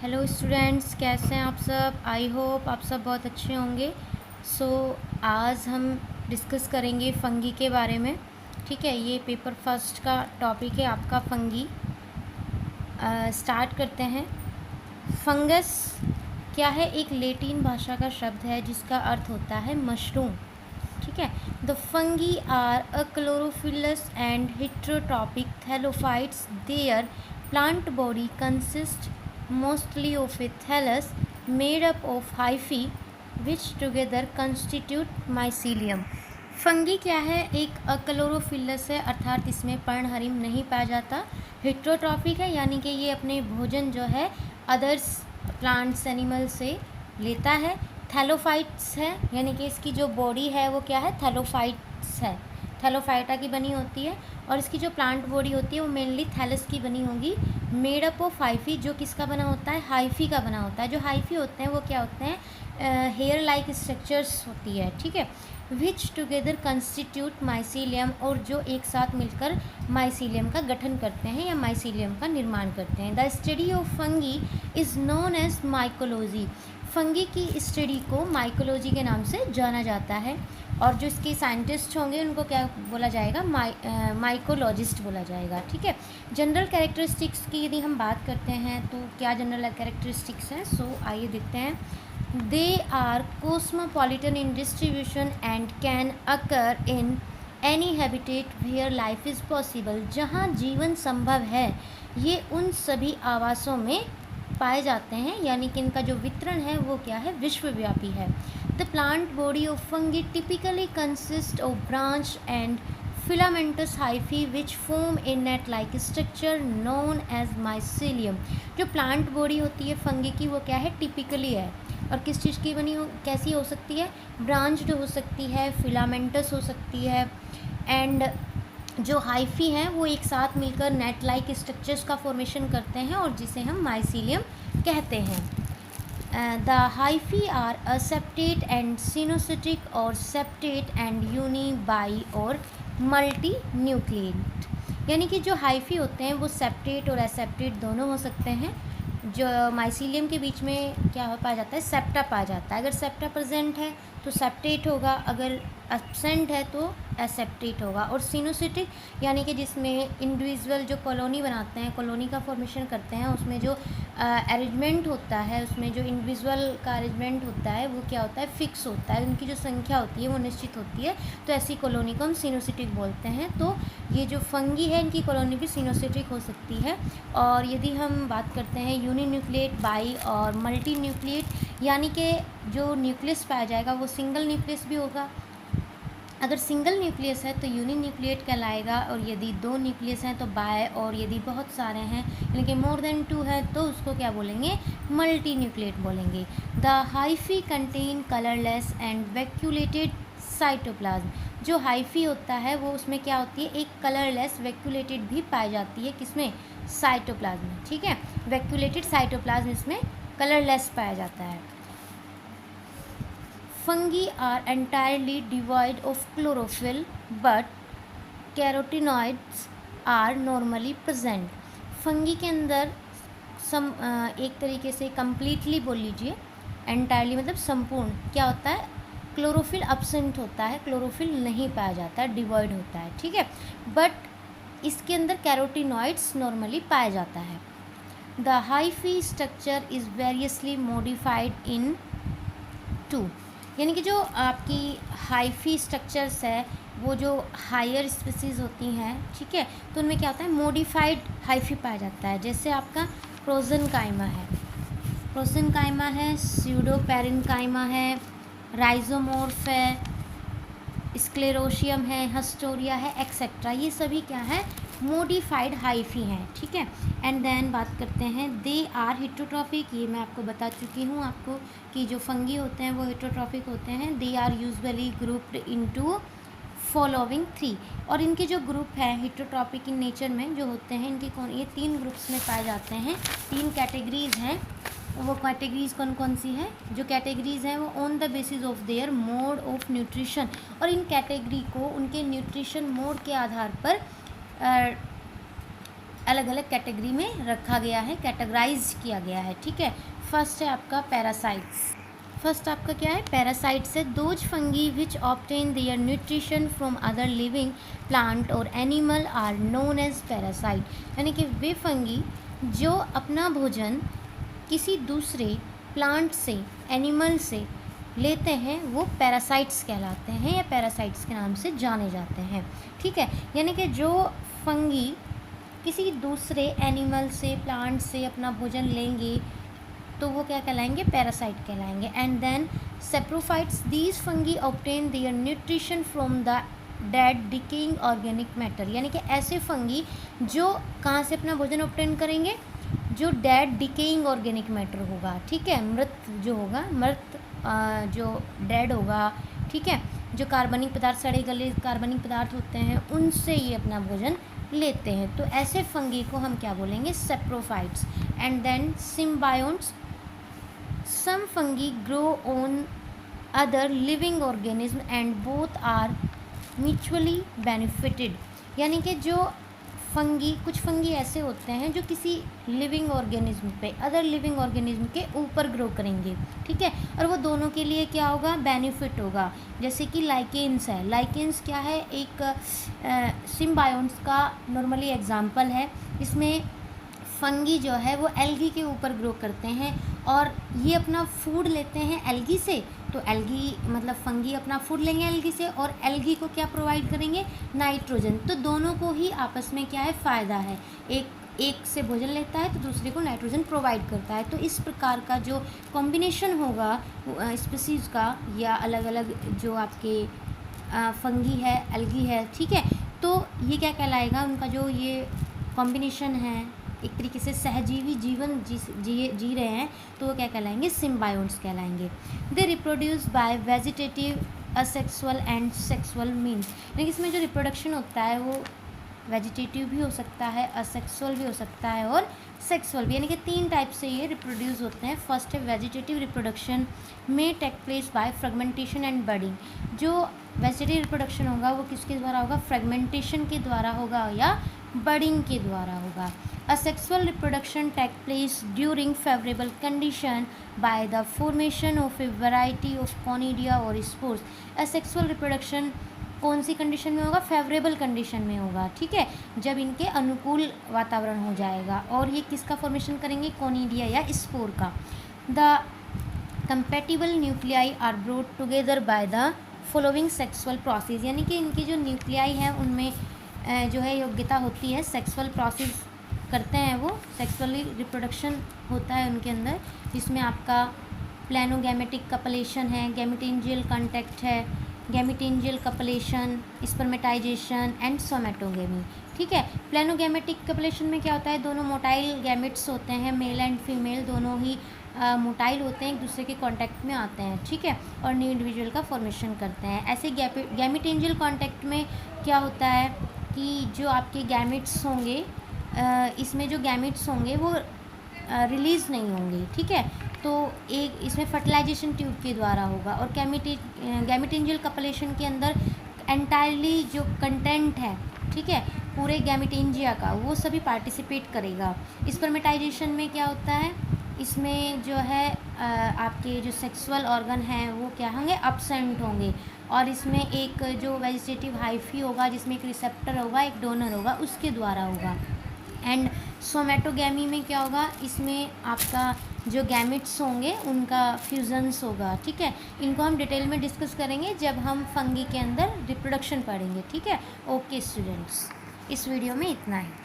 Hello students, कैसे हैं आप सब। आई होप आप सब बहुत अच्छे होंगे। आज हम डिस्कस करेंगे फंगी के बारे में। ठीक है, ये पेपर फर्स्ट का टॉपिक है आपका फंगी। स्टार्ट करते हैं। फंगस क्या है? एक लैटिन भाषा का शब्द है जिसका अर्थ होता है मशरूम। ठीक है, the fungi are achlorophyllous and heterotrophic thallophytes. Their plant body consists mostly of a thallus made up of hyphae which together constitute mycelium। Fungi क्या है? एक अक्लोरोफिलस है, अर्थात इसमें पर्णहरिम नहीं पाया जाता। हेट्रोट्रॉपिक है, यानी कि ये अपने भोजन जो है अदर्स प्लांट्स एनिमल से लेता है। थैलोफाइट्स है, यानी कि इसकी जो बॉडी है वो क्या है? थैलोफाइट्स है, थैलोफाइटा की बनी होती है। और इसकी जो प्लांट बॉडी होती है वो मेनली थैलस की बनी होगी। मेड अप ऑफ हाइफी, जो किसका बना होता है? हाइफी का बना होता है। जो हाइफी होते हैं वो क्या होते हैं? हेयर लाइक स्ट्रक्चर्स होती है। ठीक है, विच टुगेदर कंस्टिट्यूट माइसीलियम, और जो एक साथ मिलकर माइसीलियम का गठन करते हैं या माइसीलियम का निर्माण करते हैं। The study of fungi is known as mycology. Fungi की स्टडी को माइकोलॉजी के नाम से जाना जाता है। और जो इसके साइंटिस्ट होंगे उनको क्या बोला जाएगा? माइकोलॉजिस्ट बोला जाएगा। ठीक है, जनरल कैरेक्टरिस्टिक्स की यदि हम बात करते हैं तो क्या जनरल कैरेक्टरिस्टिक्स हैं? आइए देखते हैं। They are cosmopolitan in distribution and can occur in any habitat where life is possible. जहाँ जीवन संभव है ये उन सभी आवासों में पाए जाते हैं, यानी कि इनका जो वितरण है वो क्या है? विश्वव्यापी है। The plant body of fungi typically consist of branch and filamentous hyphae which form a net like structure known as mycelium। जो प्लांट बॉडी होती है फंगी की वो क्या है? टिपिकली है। और किस चीज़ की बनी हो? कैसी हो सकती है? ब्रांच्ड हो सकती है, फिलामेंटस हो सकती है, एंड जो हाइफी हैं वो एक साथ मिलकर नेट लाइक स्ट्रक्चर्स का फॉर्मेशन करते हैं और जिसे हम माइसीलियम कहते हैं। The hyphae are aseptate and coenocytic और सेप्टेट एंड यूनी बाई और मल्टी न्यूक्लिएट। यानी कि जो हाइफी होते हैं वो सेप्टेट और एसेप्टेट दोनों हो सकते हैं। जो माइसीलियम के बीच में क्या हो पाया जाता है? सेप्टा पाया जाता है। अगर सेप्टा प्रेजेंट है तो सेप्टेट होगा, अगर एब्सेंट है तो एसेप्टेट होगा। और सिनोसिटिक यानी कि जिसमें इंडिविजुअल जो कॉलोनी बनाते हैं, कॉलोनी का फॉर्मेशन करते हैं, उसमें जो अरेंजमेंट होता है, उसमें जो इंडिविजुअल का अरेंजमेंट होता है वो क्या होता है? फिक्स होता है। उनकी जो संख्या होती है वो निश्चित होती है, तो ऐसी कॉलोनी को हम सिनोसिटिक बोलते हैं। तो ये जो फंगी है इनकी कॉलोनी भी सिनोसिटिक हो सकती है। और यदि हम बात करते हैं यूनिन्यूक्लिएट, बाई और मल्टी न्यूक्लिएट, यानी कि जो न्यूक्लियस पाया जाएगा वो सिंगल न्यूक्लियस भी होगा। अगर सिंगल न्यूक्लियस है तो यूनिन्यूक्लिएट कहलाएगा, और यदि दो न्यूक्लियस हैं तो बाय, और यदि बहुत सारे हैं यानी कि मोर देन 2 है तो उसको क्या बोलेंगे? मल्टी न्यूक्लिएट बोलेंगे। The hyphae contain colourless and vacuolated cytoplasm. जो हाइफी होता है वो उसमें क्या होती है? एक कलरलेस वैक्यूलेटेड भी पाई जाती है। किसमें? साइटोप्लाज्म में। ठीक है, वैक्यूलेटेड साइटोप्लाज्म इसमें कलरलेस पाया जाता है। Fungi are entirely devoid of chlorophyll, but carotenoids are normally present। Fungi के अंदर एक तरीके से कम्प्लीटली बोल लीजिए, एंटायरली मतलब संपूर्ण क्या होता है? क्लोरोफिल अब्सेंट होता है, क्लोरोफिल नहीं पाया जाता है, डिवॉइड होता है। ठीक है, बट इसके अंदर कैरोटिनॉइड्स नॉर्मली पाया जाता है। The hyphae structure is variously modified इन 2, यानी कि जो आपकी हाइफी स्ट्रक्चर्स है वो जो हायर स्पीसीज़ होती हैं, ठीक है, तो उनमें क्या होता है? मॉडिफाइड हाइफी पाया जाता है। जैसे आपका प्रोजेनकाइमा है, प्रोजेनकाइमा है, स्यूडोपेरेन्काइमा है, राइजोमोर्फ है, स्क्लेरोशियम है, हस्टोरिया है, एक्सेट्रा। ये सभी क्या है? मॉडिफाइड हाइफी हैं। ठीक है, एंड देन बात करते हैं दे आर हेट्रोट्रॉफिक। ये मैं आपको बता चुकी हूँ आपको कि जो फंगी होते हैं वो हेट्रोट्रॉफिक होते हैं। They are usually grouped into following 3। और इनके जो ग्रुप हैं हेट्रोट्रॉपिक इन नेचर में जो होते हैं इनके ये 3 ग्रुप्स में पाए जाते हैं। 3 कैटेगरीज़ हैं। वो कैटेगरीज़ कौन कौन सी हैं? जो कैटेगरीज़ हैं वो on the basis of their mode of nutrition, और इन कैटेगरी को उनके न्यूट्रिशन मोड के आधार पर अलग अलग कैटेगरी में रखा गया है, कैटेगराइज किया गया है, ठीक है। फर्स्ट है आपका पैरासाइट्स। फर्स्ट आपका क्या है, पैरासाइट्स है those fungi which obtain their nutrition from other living plant और animal are known as parasite, यानी कि वे फंगी जो अपना भोजन किसी दूसरे प्लांट से, एनिमल से लेते हैं, वो पैरासाइट्स कहलाते हैं या पैरासाइट्स के नाम से जाने जाते हैं, ठीक है। यानी कि जो फंगी किसी दूसरे एनिमल से, प्लांट से अपना भोजन लेंगे तो वो क्या कहलाएंगे, पैरासाइट कहलाएंगे। And then saprophytes, these fungi obtain their nutrition from the dead decaying organic matter, यानी कि ऐसे फंगी जो कहाँ से अपना भोजन ऑब्टेन करेंगे, जो डेड डिकेइंग ऑर्गेनिक मैटर होगा, ठीक है, मृत जो होगा, मृत जो डेड होगा, ठीक है, जो कार्बनिक पदार्थ, सड़े गले कार्बनिक पदार्थ होते हैं, उनसे ये अपना भोजन लेते हैं। तो ऐसे फंगी को हम क्या बोलेंगे, saprophytes. And then symbionts, some fungi grow on other living organism and both are mutually benefited, यानी कि जो फंगी, कुछ फंगी ऐसे होते हैं जो किसी लिविंग ऑर्गेनिज्म पे, अदर लिविंग ऑर्गेनिज्म के ऊपर ग्रो करेंगे, ठीक है, और वो दोनों के लिए क्या होगा, बेनिफिट होगा। जैसे कि लाइकेन्स है, लाइकेन्स क्या है, एक सिम्बायोन्ट्स का नॉर्मली एग्जाम्पल है। इसमें फंगी जो है वो एल्गी के ऊपर ग्रो करते हैं और ये अपना फूड लेते हैं एल्गी से, तो एल्गी मतलब फंगी अपना फूड लेंगे एल्गी से और एल्गी को क्या प्रोवाइड करेंगे, नाइट्रोजन। तो दोनों को ही आपस में क्या है, फ़ायदा है, एक से भोजन लेता है तो दूसरे को नाइट्रोजन प्रोवाइड करता है। तो इस प्रकार का जो कॉम्बिनेशन होगा स्पीसीज़ का या अलग अलग जो आपके फंगी है, एल्गी है, ठीक है, तो ये क्या कहलाएगा, उनका जो ये कॉम्बिनेशन है, एक तरीके से सहजीवी जीवन जी रहे हैं, तो वो क्या कहलाएंगे, सिम्बायोन्ट्स कहलाएंगे। They reproduce by vegetative, asexual and sexual means, यानी इसमें जो रिप्रोडक्शन होता है वो वेजिटेटिव भी हो सकता है, असेक्सुअल भी हो सकता है और सेक्सुअल भी, यानी कि 3 टाइप से ये रिप्रोड्यूस होते हैं। फर्स्ट है वेजिटेटिव रिप्रोडक्शन में take place by fragmentation and budding, जो वेजिटेटिव रिप्रोडक्शन होगा वो किसके द्वारा होगा, फ्रेगमेंटेशन के द्वारा होगा या बडिंग के द्वारा होगा। Asexual reproduction take place during favorable condition by the formation of a variety of conidia or spores. Asexual reproduction कौन सी कंडीशन में होगा, फेवरेबल कंडीशन में होगा, ठीक है, जब इनके अनुकूल वातावरण हो जाएगा। और ये किसका फॉर्मेशन करेंगे, कोनिडिया या स्पोर का। The compatible nuclei are brought together by the following sexual process, यानी कि इनकी जो न्यूक्लियाई हैं उनमें जो है योग्यता होती है, सेक्सुअल प्रोसेस करते हैं वो, सेक्सुअली रिप्रोडक्शन होता है उनके अंदर, जिसमें आपका प्लेनोगैमेटिक कपलेशन है, गैमेटेंजियल कांटेक्ट है, गैमेटेंजियल कपलेशन, स्पर्मेटाइजेशन एंड सोमेटोगेमी, ठीक है। प्लेनोगैमेटिक कपलेशन में क्या होता है, दोनों मोटाइल गैमेट्स होते हैं, मेल एंड फीमेल दोनों ही मोटाइल होते हैं, एक दूसरे के कांटेक्ट में आते हैं, ठीक है, और न्यू इंडिविजुअल का फॉर्मेशन करते हैं। ऐसे गैमेटेंजियल कांटेक्ट में क्या होता है कि जो आपके गैमेट्स होंगे, इसमें जो गैमेट्स होंगे वो रिलीज़ नहीं होंगे, ठीक है, तो एक इसमें फर्टिलाइजेशन ट्यूब के द्वारा होगा। और गैमेटेंजियल कपलेशन के अंदर एंटायरली जो कंटेंट है, ठीक है, पूरे गैमेटेंजिया का, वो सभी पार्टिसिपेट करेगा। स्पर्मेटाइजेशन में क्या होता है, इसमें जो है आपके जो सेक्सुअल ऑर्गन हैं वो क्या होंगे, अब्सेंट होंगे, और इसमें एक जो वेजिटेटिव हाइफी होगा जिसमें एक रिसेप्टर होगा, एक डोनर होगा, उसके द्वारा होगा। एंड सोमेटोगैमी में क्या होगा, इसमें आपका जो गैमेट्स होंगे उनका फ्यूजन्स होगा, ठीक है। इनको हम डिटेल में डिस्कस करेंगे जब हम फंगी के अंदर रिप्रोडक्शन पढ़ेंगे, ठीक है। ओके स्टूडेंट्स, इस वीडियो में इतना है।